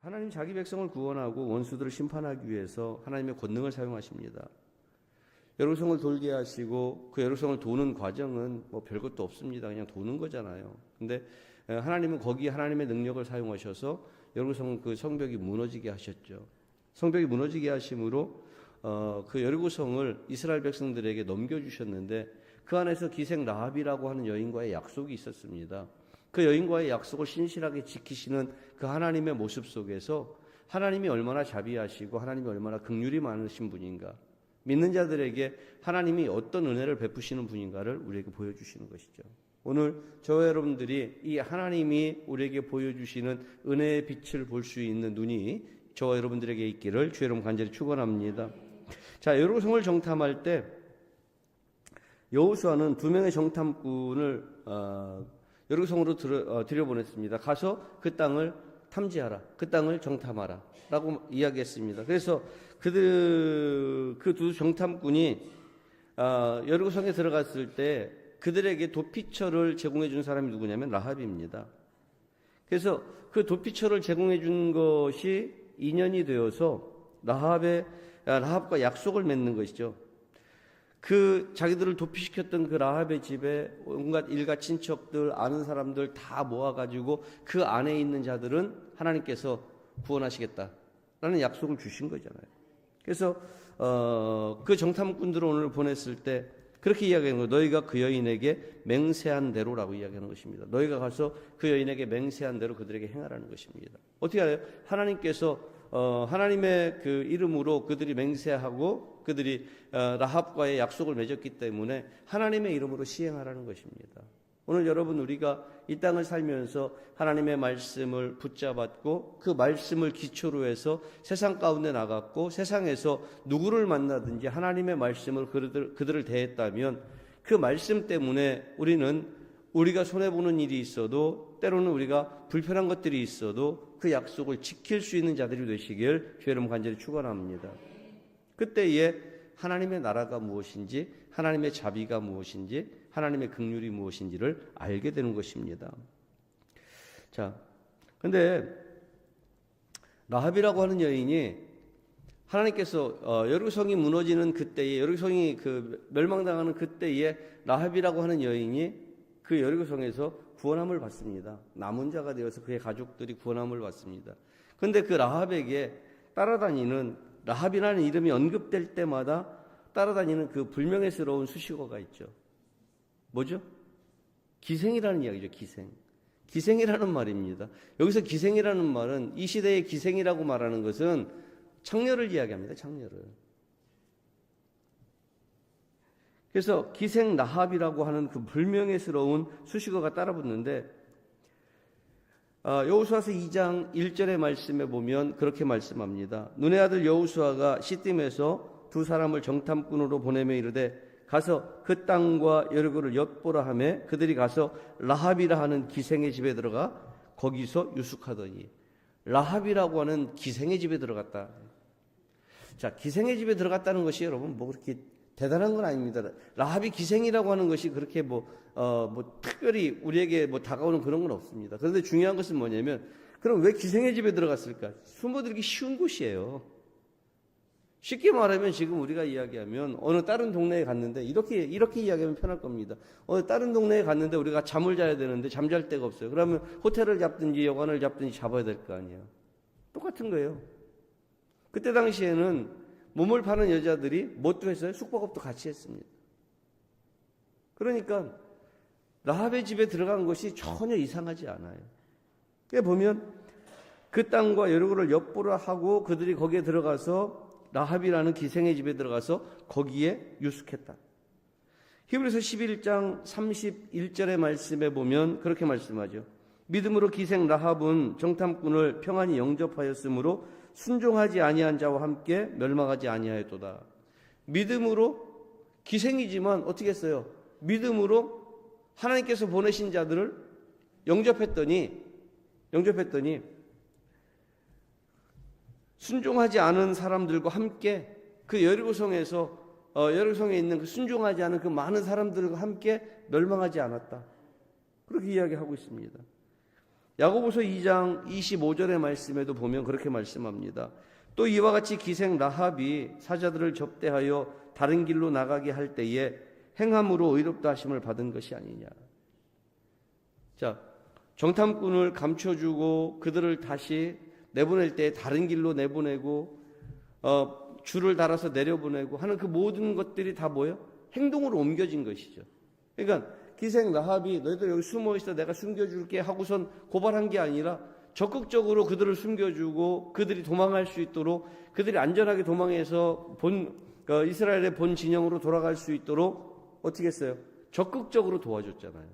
하나님 자기 백성을 구원하고 원수들을 심판하기 위해서 하나님의 권능을 사용하십니다. 여리고성을 돌게 하시고 그 여리고성을 도는 과정은 뭐 별것도 없습니다. 그냥 도는 거잖아요. 근데 하나님은 거기에 하나님의 능력을 사용하셔서 여리고성 그 성벽이 무너지게 하셨죠. 성벽이 무너지게 하심으로 그 여리고성을 이스라엘 백성들에게 넘겨주셨는데 그 안에서 기생 라합이라고 하는 여인과의 약속이 있었습니다. 그 여인과의 약속을 신실하게 지키시는 그 하나님의 모습 속에서 하나님이 얼마나 자비하시고 하나님이 얼마나 긍휼이 많으신 분인가, 믿는 자들에게 하나님이 어떤 은혜를 베푸시는 분인가를 우리에게 보여주시는 것이죠. 오늘 저와 여러분들이 이 하나님이 우리에게 보여주시는 은혜의 빛을 볼 수 있는 눈이 저와 여러분들에게 있기를 주의 이름 간절히 축원합니다. 자, 여리고성을 정탐할 때 여호수아는 2명의 정탐꾼을 여리고성으로 들여보냈습니다. 가서 그 땅을 탐지하라, 그 땅을 정탐하라 라고 이야기했습니다. 그래서 그 두 정탐꾼이 여리고성에 들어갔을 때 그들에게 도피처를 제공해 준 사람이 누구냐면 라합입니다. 그래서 그 도피처를 제공해 준 것이 인연이 되어서 라합과 약속을 맺는 것이죠. 그 자기들을 도피시켰던 그 라합의 집에 온갖 일가 친척들, 아는 사람들 다 모아가지고 그 안에 있는 자들은 하나님께서 구원하시겠다라는 약속을 주신 거잖아요. 그래서 그 정탐꾼들을 오늘 보냈을 때 그렇게 이야기하는 거예요. 너희가 그 여인에게 맹세한 대로라고 이야기하는 것입니다. 너희가 가서 그 여인에게 맹세한 대로 그들에게 행하라는 것입니다. 어떻게 알아요? 하나님께서 하나님의 그 이름으로 그들이 맹세하고 그들이 라합과의 약속을 맺었기 때문에 하나님의 이름으로 시행하라는 것입니다. 오늘 여러분, 우리가 이 땅을 살면서 하나님의 말씀을 붙잡았고 그 말씀을 기초로 해서 세상 가운데 나갔고 세상에서 누구를 만나든지 하나님의 말씀을 그들을 대했다면 그 말씀 때문에 우리가 손해보는 일이 있어도 때로는 우리가 불편한 것들이 있어도 그 약속을 지킬 수 있는 자들이 되시길 주의 이름 간절히 축원합니다. 그때에 하나님의 나라가 무엇인지, 하나님의 자비가 무엇인지, 하나님의 긍휼이 무엇인지를 알게 되는 것입니다. 자, 근데 라합이라고 하는 여인이 하나님께서 여리고성이 무너지는 그때에, 여리고성이 그 멸망당하는 그때에 라합이라고 하는 여인이 그 여리고성에서 구원함을 받습니다. 남은 자가 되어서 그의 가족들이 구원함을 받습니다. 그런데 그 라합에게 따라다니는, 라합이라는 이름이 언급될 때마다 따라다니는 그 불명예스러운 수식어가 있죠. 뭐죠? 기생이라는 이야기죠. 기생이라는 말입니다. 여기서 기생이라는 말은 이 시대의 기생이라고 말하는 것은 창녀를 이야기합니다. 창녀를. 그래서 기생 라합이라고 하는 그 불명예스러운 수식어가 따라붙는데 여호수아서 2장 1절의 말씀에 보면 그렇게 말씀합니다. 눈의 아들 여호수아가 시딤에서 두 사람을 정탐꾼으로 보내며 이르되 가서 그 땅과 여리고를 엿보라 하매 그들이 가서 라합이라 하는 기생의 집에 들어가 거기서 유숙하더니. 라합이라고 하는 기생의 집에 들어갔다. 자, 기생의 집에 들어갔다는 것이 여러분 뭐 그렇게 대단한 건 아닙니다. 라합이 기생이라고 하는 것이 그렇게 특별히 우리에게 다가오는 그런 건 없습니다. 그런데 중요한 것은 뭐냐면, 그럼 왜 기생의 집에 들어갔을까? 숨어들기 쉬운 곳이에요. 쉽게 말하면 지금 우리가 이야기하면 어느 다른 동네에 갔는데 이렇게 이야기하면 편할 겁니다. 어느 다른 동네에 갔는데 우리가 잠을 자야 되는데 잠잘 데가 없어요. 그러면 호텔을 잡든지 여관을 잡든지 잡아야 될 거 아니에요. 똑같은 거예요. 그때 당시에는 몸을 파는 여자들이 뭣도 했어요? 숙박업도 같이 했습니다. 그러니까 라합의 집에 들어간 것이 전혀 이상하지 않아요. 그게 보면 그 땅과 여리고를 엿보라 하고 그들이 거기에 들어가서 라합이라는 기생의 집에 들어가서 거기에 유숙했다. 히브리서 11장 31절의 말씀에 보면 그렇게 말씀하죠. 믿음으로 기생 라합은 정탐꾼을 평안히 영접하였으므로 순종하지 아니한 자와 함께 멸망하지 아니하였도다. 믿음으로 기생이지만 어떻게 했어요? 믿음으로 하나님께서 보내신 자들을 영접했더니 순종하지 않은 사람들과 함께 그 여리고성에 있는 그 순종하지 않은 그 많은 사람들과 함께 멸망하지 않았다. 그렇게 이야기하고 있습니다. 야고보서 2장 25절의 말씀에도 보면 그렇게 말씀합니다. 또 이와 같이 기생 라합이 사자들을 접대하여 다른 길로 나가게 할 때에 행함으로 의롭다 하심을 받은 것이 아니냐. 자, 정탐꾼을 감춰주고 그들을 다시 내보낼 때 다른 길로 내보내고 줄을 달아서 내려보내고 하는 그 모든 것들이 다 뭐예요? 행동으로 옮겨진 것이죠. 그러니까 기생 라합이 너희들 여기 숨어있어 내가 숨겨줄게 하고선 고발한 게 아니라 적극적으로 그들을 숨겨주고 그들이 도망할 수 있도록 그들이 안전하게 도망해서 이스라엘의 본 진영으로 돌아갈 수 있도록 어떻게 했어요? 적극적으로 도와줬잖아요.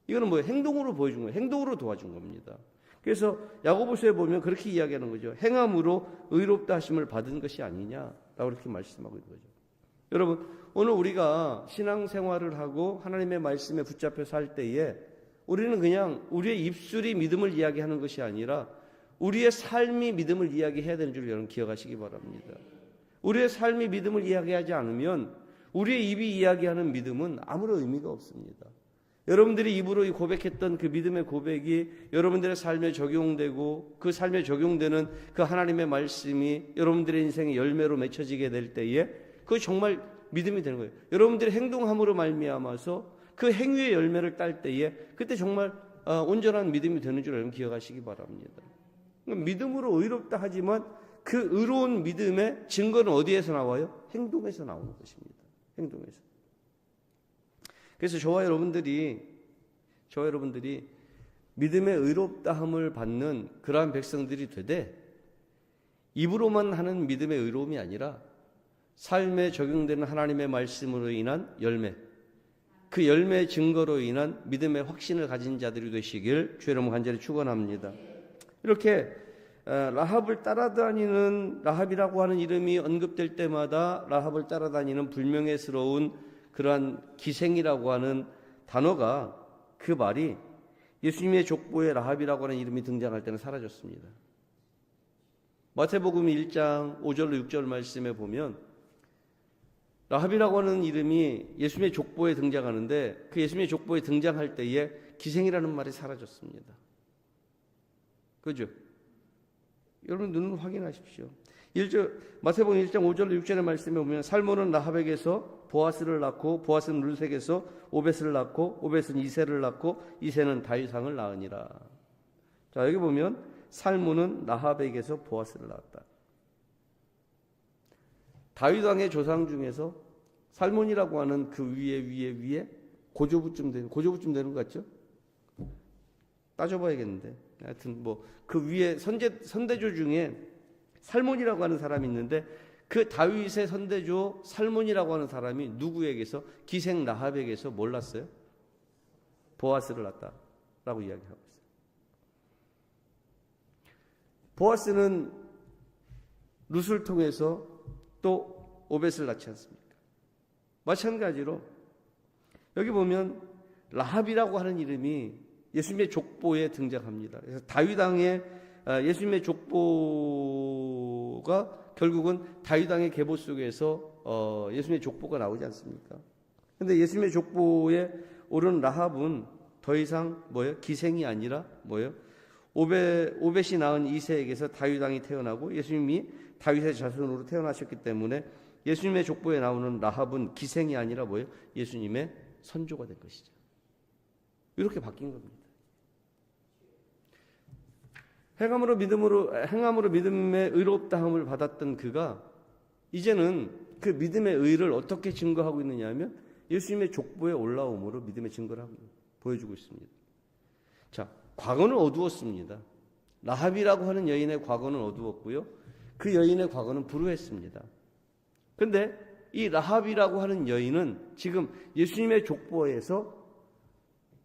이거는 뭐예요? 행동으로 보여준 거예요. 행동으로 도와준 겁니다. 그래서 야고보서에 보면 그렇게 이야기하는 거죠. 행함으로 의롭다 하심을 받은 것이 아니냐라고 이렇게 말씀하고 있는 거죠. 여러분, 오늘 우리가 신앙생활을 하고 하나님의 말씀에 붙잡혀 살 때에 우리는 그냥 우리의 입술이 믿음을 이야기하는 것이 아니라 우리의 삶이 믿음을 이야기해야 되는 줄 여러분 기억하시기 바랍니다. 우리의 삶이 믿음을 이야기하지 않으면 우리의 입이 이야기하는 믿음은 아무런 의미가 없습니다. 여러분들이 입으로 고백했던 그 믿음의 고백이 여러분들의 삶에 적용되고 그 삶에 적용되는 그 하나님의 말씀이 여러분들의 인생의 열매로 맺혀지게 될 때에 그거 정말 믿음이 되는 거예요. 여러분들이 행동함으로 말미암아서 그 행위의 열매를 딸 때에 그때 정말 온전한 믿음이 되는 줄 여러분 기억하시기 바랍니다. 믿음으로 의롭다 하지만 그 의로운 믿음의 증거는 어디에서 나와요? 행동에서 나오는 것입니다. 행동에서. 그래서 저와 여러분들이 믿음의 의롭다함을 받는 그러한 백성들이 되되 입으로만 하는 믿음의 의로움이 아니라 삶에 적용되는 하나님의 말씀으로 인한 열매, 그 열매의 증거로 인한 믿음의 확신을 가진 자들이 되시길 주의 이름으로 간절히 축원합니다. 이렇게 라합을 따라다니는 라합이라고 하는 이름이 언급될 때마다 라합을 따라다니는 불명예스러운 그러한 기생이라고 하는 단어가 그 말이 예수님의 족보에 라합이라고 하는 이름이 등장할 때는 사라졌습니다. 마태복음 1장 5절로 6절 말씀에 보면 라합이라고 하는 이름이 예수님의 족보에 등장하는데 그 예수님의 족보에 등장할 때에 기생이라는 말이 사라졌습니다. 그죠? 여러분 눈으로 확인하십시오. 마태복음 1장 5절로 6절의 말씀에 보면 살몬은 라합에게서 보아스를 낳고 보아스는 룰색에서 오벳을 낳고 오벳은 이새를 낳고 이새는 다윗왕을 낳으니라. 자, 여기 보면 살몬은 라합에게서 보아스를 낳았다. 다윗왕의 조상 중에서 살몬이라고 하는 그 위에 고조부쯤 되는 것 같죠? 따져봐야겠는데 하여튼 뭐 그 위에 선대조 중에 살몬이라고 하는 사람이 있는데 그 다윗의 선대조 살몬이라고 하는 사람이 누구에게서 기생 라합에게서 뭘 낳았어요? 보아스를 낳았다라고 이야기하고 있어요. 보아스는 룻을 통해서 또 오벳을 낳지 않습니까? 마찬가지로 여기 보면 라합이라고 하는 이름이 예수님의 족보에 등장합니다. 그래서 다윗왕의 예수님의 족보가 결국은 다윗왕의 계보 속에서 예수님의 족보가 나오지 않습니까? 그런데 예수님의 족보에 오른 라합은 더 이상 뭐예요? 기생이 아니라 뭐예요? 오벳이 낳은 이새에게서 다윗왕이 태어나고 예수님이 다윗의 자손으로 태어나셨기 때문에 예수님의 족보에 나오는 라합은 기생이 아니라 뭐예요? 예수님의 선조가 된 것이죠. 이렇게 바뀐 겁니다. 행함으로 믿음의 의롭다함을 받았던 그가 이제는 그 믿음의 의를 어떻게 증거하고 있느냐 하면 예수님의 족보에 올라옴으로 믿음의 증거를 보여주고 있습니다. 자, 과거는 어두웠습니다. 라합이라고 하는 여인의 과거는 어두웠고요. 그 여인의 과거는 불우했습니다. 그런데 이 라합이라고 하는 여인은 지금 예수님의 족보에서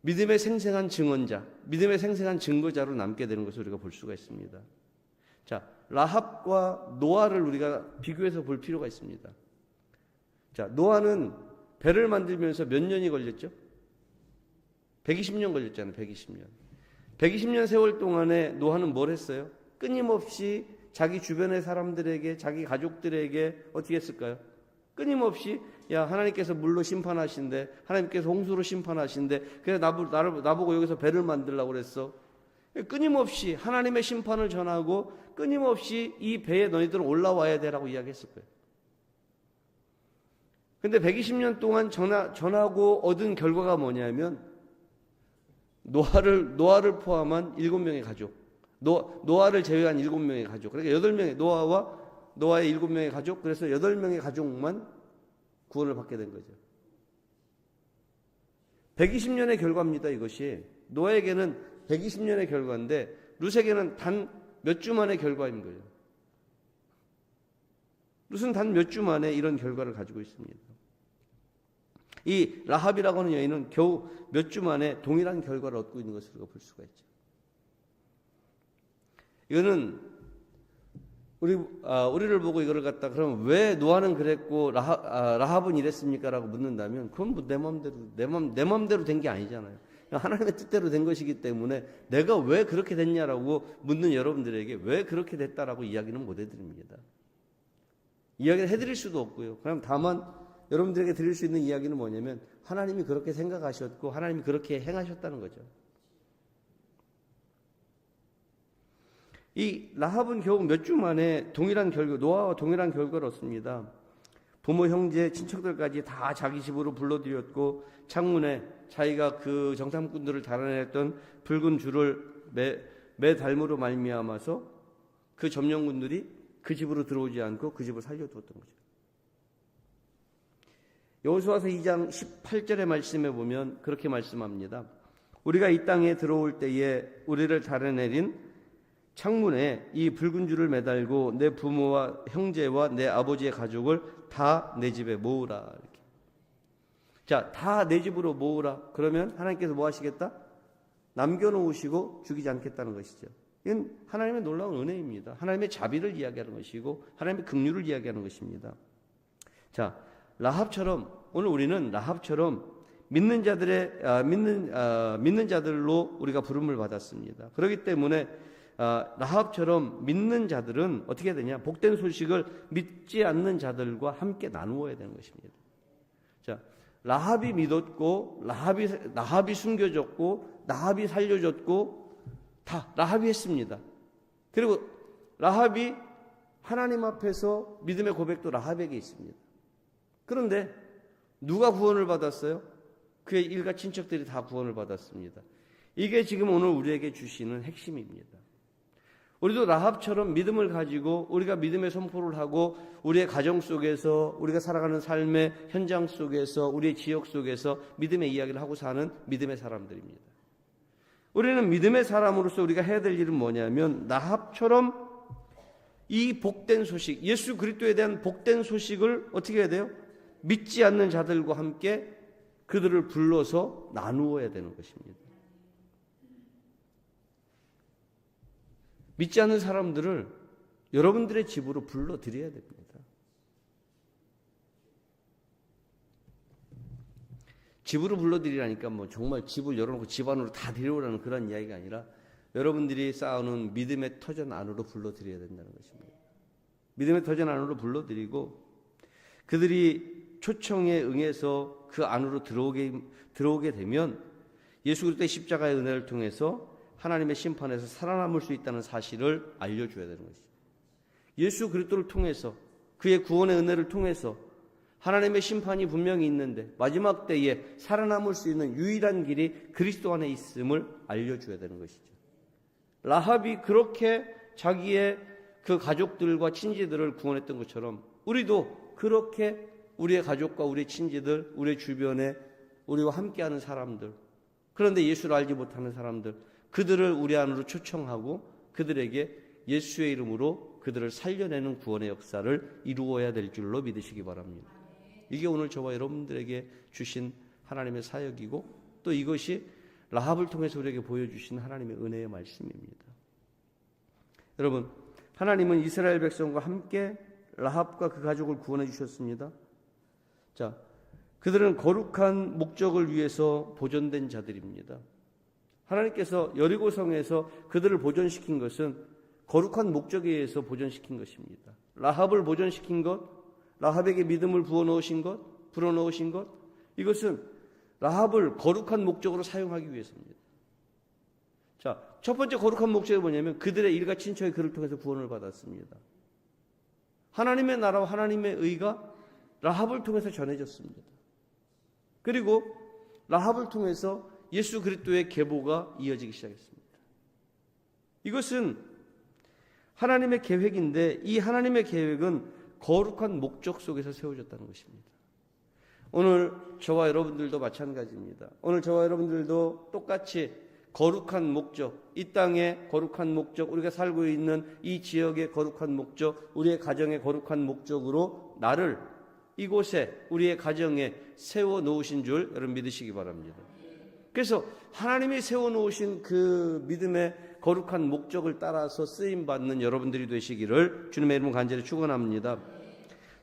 믿음의 생생한 증언자, 믿음의 생생한 증거자로 남게 되는 것을 우리가 볼 수가 있습니다. 자, 라합과 노아를 우리가 비교해서 볼 필요가 있습니다. 자, 노아는 배를 만들면서 몇 년이 걸렸죠? 120년 걸렸잖아요. 120년. 120년 세월 동안에 노아는 뭘 했어요? 끊임없이 자기 주변의 사람들에게, 자기 가족들에게 어떻게 했을까요? 끊임없이 야, 하나님께서 물로 심판하신대, 하나님께서 홍수로 심판하신대, 그래서 나보고 여기서 배를 만들라고 그랬어. 끊임없이 하나님의 심판을 전하고 끊임없이 이 배에 너희들은 올라와야 되라고 이야기했을 거예요. 근데 120년 동안 전하고 얻은 결과가 뭐냐면 노아를 포함한 7명의 가족, 노아를 제외한 7명의 가족, 그러니까 8명의 노아의 7명의 가족, 그래서 8명의 가족만 구원을 받게 된 거죠. 120년의 결과입니다. 이것이 노아에게는 120년의 결과인데 룻에게는 단 몇 주 만의 결과인 거예요. 룻은 단 몇 주 만에 이런 결과를 가지고 있습니다. 이 라합이라고 하는 여인은 겨우 몇 주 만에 동일한 결과를 얻고 있는 것으로 볼 수가 있죠. 이거는 우리를 보고 이거를 갖다 그러면 왜 노아는 그랬고 라합은 이랬습니까? 라고 묻는다면 그건 뭐 내 맘대로 된 게 아니잖아요. 하나님의 뜻대로 된 것이기 때문에 내가 왜 그렇게 됐냐라고 묻는 여러분들에게 왜 그렇게 됐다라고 이야기는 못 해드립니다. 이야기를 해드릴 수도 없고요. 그럼 다만 여러분들에게 드릴 수 있는 이야기는 뭐냐면 하나님이 그렇게 생각하셨고 하나님이 그렇게 행하셨다는 거죠. 이 라합은 겨우 몇 주 만에 노아와 동일한 결과를 얻습니다. 부모, 형제, 친척들까지 다 자기 집으로 불러들였고 창문에 자기가 그 정탐꾼들을 달아냈던 붉은 줄을 매달므로 말미암아서 그 점령군들이 그 집으로 들어오지 않고 그 집을 살려두었던 거죠. 여호수아서 2장 18절의 말씀에 보면 그렇게 말씀합니다. 우리가 이 땅에 들어올 때에 우리를 달아내린 창문에 이 붉은 줄을 매달고 내 부모와 형제와 내 아버지의 가족을 다 내 집에 모으라. 이렇게. 자, 다 내 집으로 모으라. 그러면 하나님께서 뭐 하시겠다? 남겨놓으시고 죽이지 않겠다는 것이죠. 이건 하나님의 놀라운 은혜입니다. 하나님의 자비를 이야기하는 것이고 하나님의 긍휼을 이야기하는 것입니다. 자, 라합처럼 오늘 우리는 라합처럼 믿는 자들로 우리가 부름을 받았습니다. 그렇기 때문에 라합처럼 믿는 자들은 어떻게 되냐? 복된 소식을 믿지 않는 자들과 함께 나누어야 되는 것입니다. 자, 라합이 믿었고 라합이 숨겨졌고 라합이 살려졌고 다 라합이 했습니다. 그리고 라합이 하나님 앞에서 믿음의 고백도 라합에게 있습니다. 그런데 누가 구원을 받았어요? 그의 일가 친척들이 다 구원을 받았습니다. 이게 지금 오늘 우리에게 주시는 핵심입니다. 우리도 라합처럼 믿음을 가지고 우리가 믿음의 선포를 하고 우리의 가정 속에서 우리가 살아가는 삶의 현장 속에서 우리의 지역 속에서 믿음의 이야기를 하고 사는 믿음의 사람들입니다. 우리는 믿음의 사람으로서 우리가 해야 될 일은 뭐냐면 라합처럼 이 복된 소식, 예수 그리스도에 대한 복된 소식을 어떻게 해야 돼요? 믿지 않는 자들과 함께 그들을 불러서 나누어야 되는 것입니다. 믿지 않는 사람들을 여러분들의 집으로 불러드려야 됩니다. 집으로 불러드리라니까 뭐 정말 집을 열어놓고 집 안으로 다 데려오라는 그런 이야기가 아니라 여러분들이 쌓아놓은 믿음의 터전 안으로 불러드려야 된다는 것입니다. 믿음의 터전 안으로 불러드리고 그들이 초청에 응해서 그 안으로 들어오게 되면 예수 그리스도의 십자가의 은혜를 통해서 하나님의 심판에서 살아남을 수 있다는 사실을 알려줘야 되는 것이죠. 예수 그리스도를 통해서 그의 구원의 은혜를 통해서 하나님의 심판이 분명히 있는데 마지막 때에 살아남을 수 있는 유일한 길이 그리스도 안에 있음을 알려줘야 되는 것이죠. 라합이 그렇게 자기의 그 가족들과 친지들을 구원했던 것처럼 우리도 그렇게 우리의 가족과 우리의 친지들, 우리의 주변에 우리와 함께하는 사람들, 그런데 예수를 알지 못하는 사람들, 그들을 우리 안으로 초청하고 그들에게 예수의 이름으로 그들을 살려내는 구원의 역사를 이루어야 될 줄로 믿으시기 바랍니다. 이게 오늘 저와 여러분들에게 주신 하나님의 사역이고 또 이것이 라합을 통해서 우리에게 보여주신 하나님의 은혜의 말씀입니다. 여러분, 하나님은 이스라엘 백성과 함께 라합과 그 가족을 구원해 주셨습니다. 자, 그들은 거룩한 목적을 위해서 보존된 자들입니다. 하나님께서 여리고성에서 그들을 보존시킨 것은 거룩한 목적에 의해서 보존시킨 것입니다. 라합을 보존시킨 것, 라합에게 믿음을 불어넣으신 것, 이것은 라합을 거룩한 목적으로 사용하기 위해서입니다. 자, 첫 번째 거룩한 목적이 뭐냐면 그들의 일가 친척이 그를 통해서 구원을 받았습니다. 하나님의 나라와 하나님의 의가 라합을 통해서 전해졌습니다. 그리고 라합을 통해서 예수 그리스도의 계보가 이어지기 시작했습니다. 이것은 하나님의 계획인데 이 하나님의 계획은 거룩한 목적 속에서 세워졌다는 것입니다. 오늘 저와 여러분들도 마찬가지입니다. 오늘 저와 여러분들도 똑같이 거룩한 목적, 이 땅의 거룩한 목적, 우리가 살고 있는 이 지역의 거룩한 목적, 우리의 가정의 거룩한 목적으로 나를 이곳에 우리의 가정에 세워놓으신 줄 여러분 믿으시기 바랍니다. 그래서 하나님이 세워놓으신 그 믿음의 거룩한 목적을 따라서 쓰임받는 여러분들이 되시기를 주님의 이름으로 간절히 축원합니다.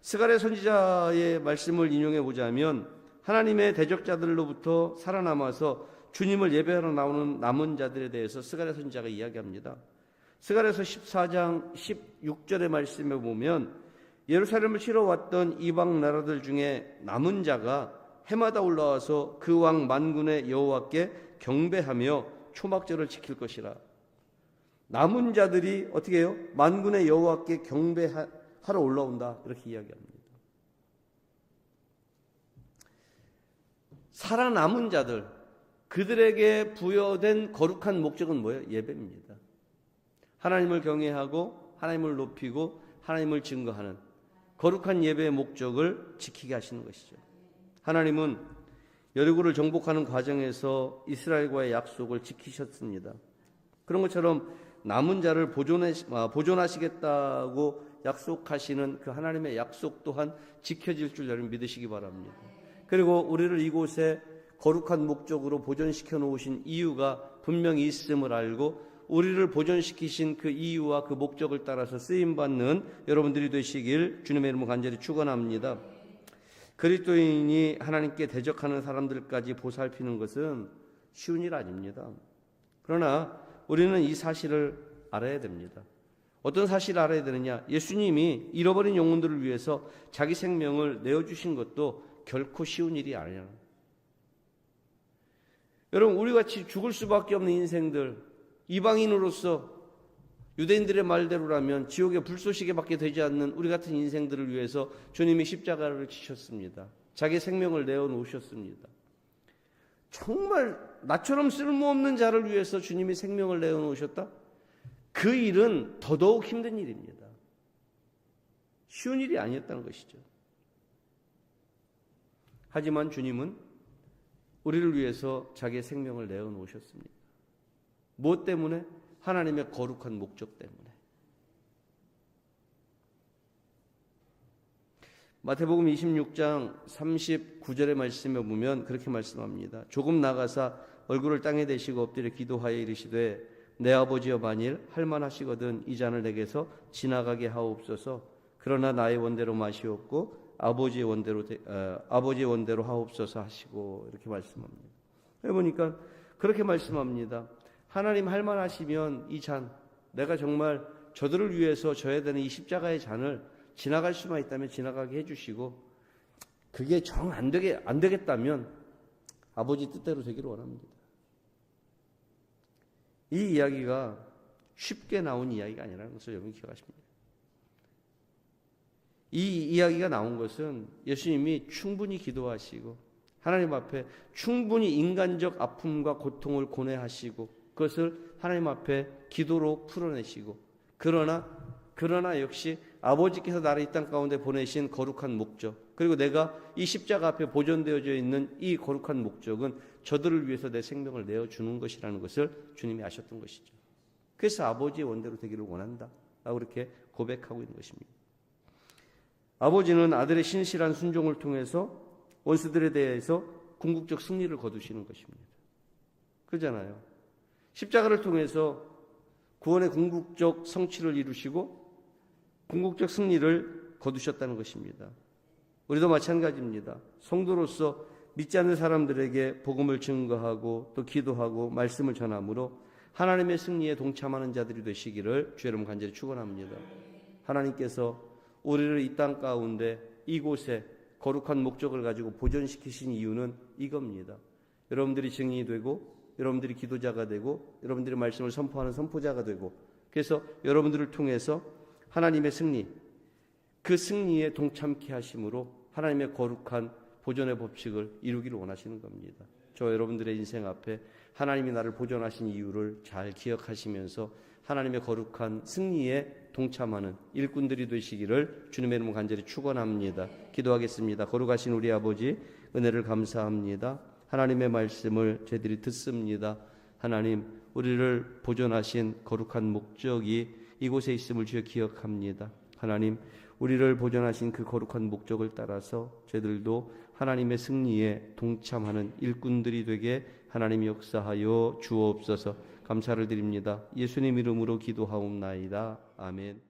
스가랴 선지자의 말씀을 인용해 보자면 하나님의 대적자들로부터 살아남아서 주님을 예배하러 나오는 남은 자들에 대해서 스가랴 선지자가 이야기합니다. 스가랴서 14장 16절의 말씀에 보면 예루살렘을 치러 왔던 이방 나라들 중에 남은 자가 해마다 올라와서 그 왕 만군의 여호와께 경배하며 초막절을 지킬 것이라. 남은 자들이 어떻게 해요? 만군의 여호와께 경배하러 올라온다. 이렇게 이야기합니다. 살아남은 자들, 그들에게 부여된 거룩한 목적은 뭐예요? 예배입니다. 하나님을 경외하고 하나님을 높이고 하나님을 증거하는 거룩한 예배의 목적을 지키게 하시는 것이죠. 하나님은 여리고를 정복하는 과정에서 이스라엘과의 약속을 지키셨습니다. 그런 것처럼 남은 자를 보존하시겠다고 약속하시는 그 하나님의 약속 또한 지켜질 줄 여러분 믿으시기 바랍니다. 그리고 우리를 이곳에 거룩한 목적으로 보존시켜 놓으신 이유가 분명히 있음을 알고 우리를 보존시키신 그 이유와 그 목적을 따라서 쓰임받는 여러분들이 되시길 주님의 이름으로 간절히 축원합니다. 그리스도인이 하나님께 대적하는 사람들까지 보살피는 것은 쉬운 일 아닙니다. 그러나 우리는 이 사실을 알아야 됩니다. 어떤 사실을 알아야 되느냐? 예수님이 잃어버린 영혼들을 위해서 자기 생명을 내어주신 것도 결코 쉬운 일이 아니야. 여러분, 우리같이 죽을 수밖에 없는 인생들, 이방인으로서 유대인들의 말대로라면 지옥의 불쏘시개 밖에 되지 않는 우리 같은 인생들을 위해서 주님이 십자가를 지셨습니다. 자기 생명을 내어놓으셨습니다. 정말 나처럼 쓸모없는 자를 위해서 주님이 생명을 내어놓으셨다? 그 일은 더더욱 힘든 일입니다. 쉬운 일이 아니었다는 것이죠. 하지만 주님은 우리를 위해서 자기의 생명을 내어놓으셨습니다. 무엇 때문에? 하나님의 거룩한 목적 때문에. 마태복음 26장 39절의 말씀에 보면 그렇게 말씀합니다. 조금 나가사 얼굴을 땅에 대시고 엎드려 기도하여 이르시되 내 아버지여 만일 할만하시거든 이 잔을 내게서 지나가게 하옵소서. 그러나 나의 원대로 마시옵고 아버지의 원대로 하옵소서 하시고 이렇게 말씀합니다. 해보니까 그렇게 말씀합니다. 하나님 할만하시면 이 잔, 내가 정말 저들을 위해서 져야 되는 이 십자가의 잔을 지나갈 수만 있다면 지나가게 해주시고 그게 정 안 되겠다면 아버지 뜻대로 되기를 원합니다. 이 이야기가 쉽게 나온 이야기가 아니라는 것을 여러분 기억하십니다. 이 이야기가 나온 것은 예수님이 충분히 기도하시고 하나님 앞에 충분히 인간적 아픔과 고통을 고뇌하시고 그것을 하나님 앞에 기도로 풀어내시고 그러나 역시 아버지께서 나를 이 땅 가운데 보내신 거룩한 목적 그리고 내가 이 십자가 앞에 보존되어져 있는 이 거룩한 목적은 저들을 위해서 내 생명을 내어주는 것이라는 것을 주님이 아셨던 것이죠. 그래서 아버지의 원대로 되기를 원한다 라고 그렇게 고백하고 있는 것입니다. 아버지는 아들의 신실한 순종을 통해서 원수들에 대해서 궁극적 승리를 거두시는 것입니다. 그렇잖아요. 십자가를 통해서 구원의 궁극적 성취를 이루시고 궁극적 승리를 거두셨다는 것입니다. 우리도 마찬가지입니다. 성도로서 믿지 않는 사람들에게 복음을 증거하고 또 기도하고 말씀을 전함으로 하나님의 승리에 동참하는 자들이 되시기를 주 여러분 간절히 축원합니다. 하나님께서 우리를 이 땅 가운데 이곳에 거룩한 목적을 가지고 보존시키신 이유는 이겁니다. 여러분들이 증인이 되고 여러분들이 기도자가 되고 여러분들이 말씀을 선포하는 선포자가 되고 그래서 여러분들을 통해서 하나님의 승리, 그 승리에 동참케 하심으로 하나님의 거룩한 보존의 법칙을 이루기를 원하시는 겁니다. 저 여러분들의 인생 앞에 하나님이 나를 보존하신 이유를 잘 기억하시면서 하나님의 거룩한 승리에 동참하는 일꾼들이 되시기를 주님의 이름으로 간절히 축원합니다. 기도하겠습니다. 거룩하신 우리 아버지, 은혜를 감사합니다. 하나님의 말씀을 저희들이 듣습니다. 하나님, 우리를 보존하신 거룩한 목적이 이곳에 있음을 주여 기억합니다. 하나님, 우리를 보존하신 그 거룩한 목적을 따라서 저희들도 하나님의 승리에 동참하는 일꾼들이 되게 하나님 역사하여 주옵소서. 감사를 드립니다. 예수님 이름으로 기도하옵나이다. 아멘.